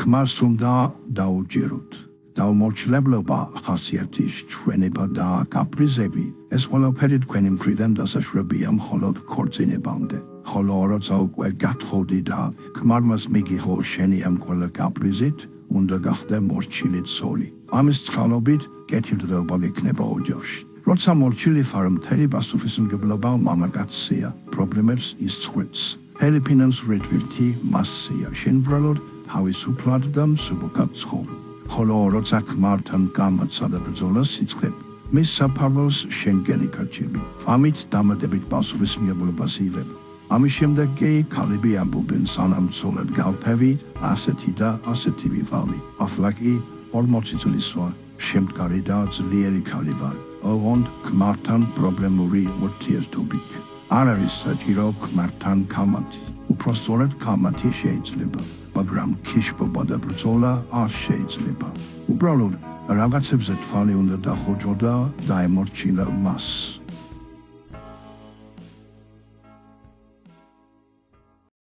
ქმარს უნდა დაუჯეროთ. დაუმორჩილებლობა, ხასიათის ჩვენება და კაპრიზები, ეს ყველაფერი თქვენი მხრიდან დასაშვებია მხოლოდ ქორწინებამდე. ხოლო როცა უკვე გათხოვდი და ქმარმას მიგიღო შენი ამ ყველა კაპრიზით, უნდა გახდე მორჩილი ცოლი. ამის წყალობით კეთილდღეობა იქნება ოჯახში. როცა მორჩილი ხარ, მთელი პასუხისმგებლობა მამაკაცია, პრობლემებს იცხვენს. ფილიპინოს რედვირთი მასია, შენ ბრალოდ თავისუფლად და მსუბუქად ცხოვრ. ხოლო როცა ქმართან გამაცა და ბრძოლას იწყებ, მის საფარველს შენგენი გაჩები. ამით დამატებით პასუხისმგებლობას იღებ. ამის შემდეგ კი ქალები ამბობენ, სანამ ცოლად გავფევი, ასეთი და ასეთი ვიყავი. ახლა კი 40 წლის ვარ, შემდგარი და ძლიერი ქალი ვარ. ოღონდ ქმართან პრობლემური ურთიერთობით. არ არის საჭირო ქმართან კამათი. უпростորად კამათი შეიძლება, მაგრამ ქიშბობა და ბრძოლა არ შეიძლება. უბრალოდ რაღაცებზე თვალი უნდა დახოჯო და დაემორჩილა მას.